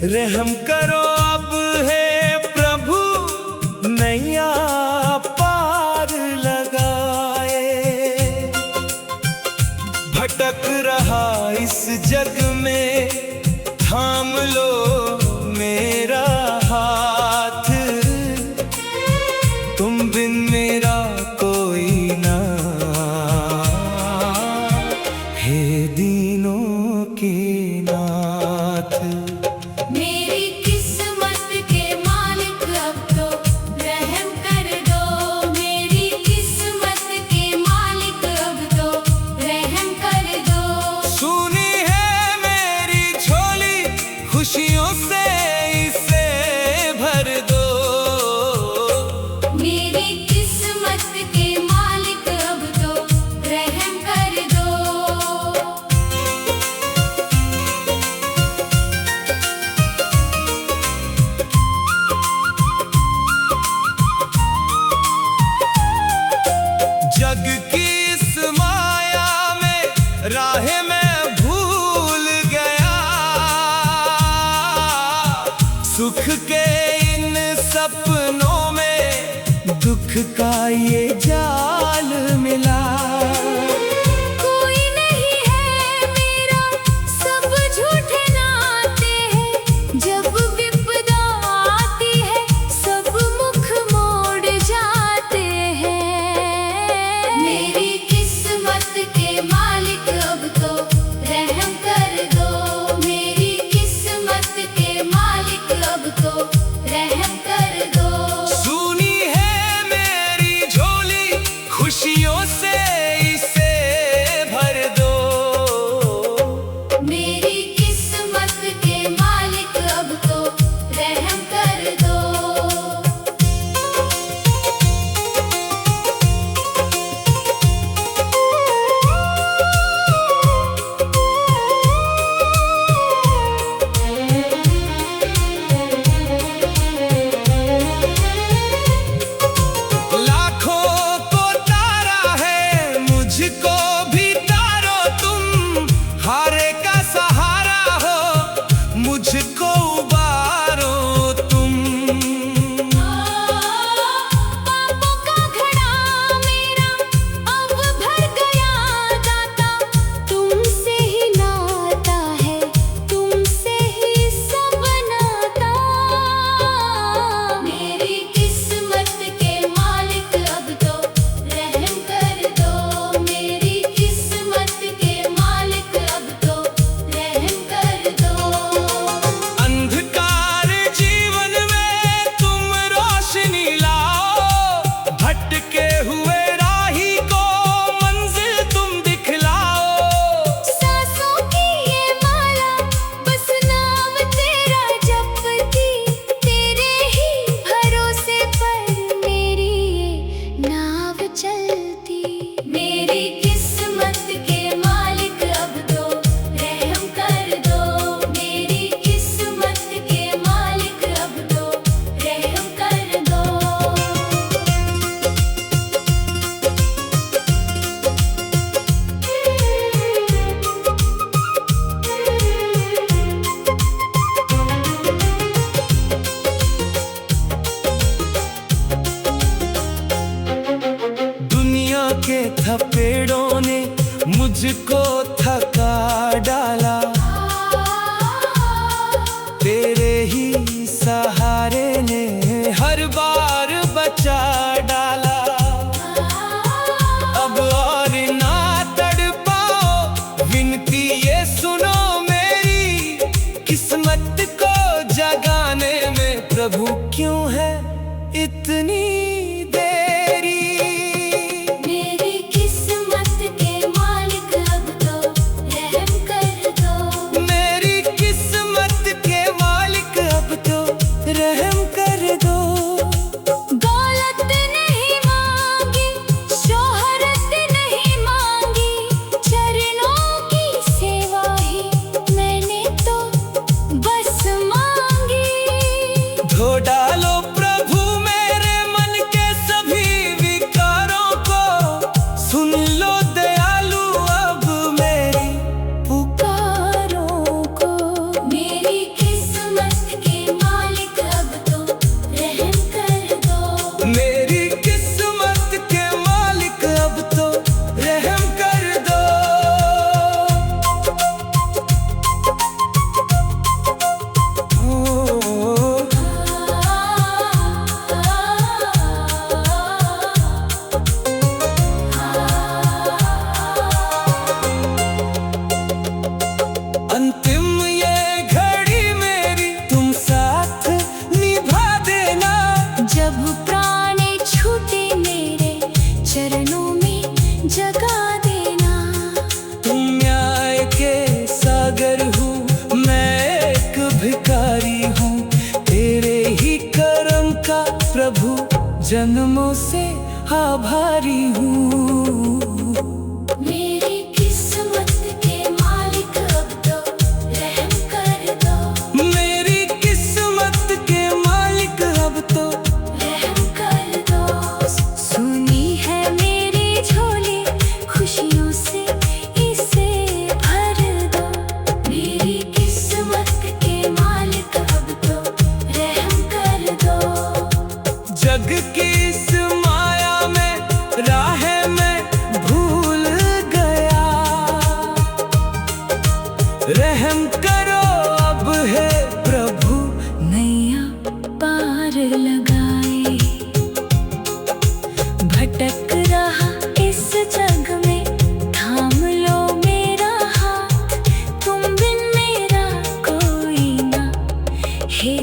रहम करो अब है प्रभु, नैया पार लगाए। भटक रहा इस जग में, थाम लो मेरा हाथ। तुम बिन मेरा कोई ना, हे दीनों के नाथ। मेरी किस्मत के मालिक अब तो रहम कर दो। मेरी किस्मत के मालिक अब तो रहम कर दो। सुनी है मेरी झोली, खुशियों से इसे भर दो। मेरी किस्मत के मालिक अब तो रहम कर दो। जग की इस माया में राहें मैं भूल गया। सुख के इन सपनों में दुख का ये जाल मिला। कोई नहीं है मेरा, सब झूठे नाते हैं। जब विपदा आती है सब मुख मोड़ जाते हैं। मेरी किस्मत के मालिक अब तो रहम कर दो। मेरी किस्मत के मालिक अब तो रहम कर दो। सुनी है मेरी झोली, खुशियों से इसे भर दो। मेरी किस्मत के मालिक अब तो रहम कर दो। लाखों को तारा है, मुझको भी तारो तुम। हारे का सहारा हो, मुझको उबारो तुम। पापों का घड़ा मेरा अब भर गया दाता। तुमसे ही नाता है, तुमसे ही सब नाता। मेरी किस्मत के मालिक अब तो रहम कर दो। मेरी किस्मत के मालिक अब तो रहम कर दो। अंधकार जीवन में तुम रोशनी लाओ। भटके हुए राही को मंजिल तुम दिखलाओ। सांसों की ये माला बस नाम तेरा जपती। तेरे ही भरोसे पर मेरी ये नाव चलती। मेरी किस्मत के मालिक अब तो रहम कर दो। मेरी किस्मत के मालिक अब तो रहम कर दो। दुनिया के थपेड़ों ने मुझको थका डाला। तेरे ही सहारे ने हर बार बचा डाला। अब और ना तड़पाओ, विनती ये सुनो मेरी। किस्मत को जगाने में प्रभु क्यों है इतनी देरी। मेरी किस्मत के मालिक अब तो जन्मों से आभारी हूँ। मेरी किस्मत के मालिक अब तो रहम कर दो। मेरी किस्मत के मालिक अब तो रहम कर दो। सुनी है मेरी झोली खुशियों से इसे भर दो। मेरी किस्मत के मालिक अब तो रहम कर दो। जग की इस माया में राह में भूल गया, रहम करो अब है प्रभु। नैया पार लगाए, भटक रहा इस जग में, थाम लो मेरा हाथ, तुम बिन मेरा कोई ना। हे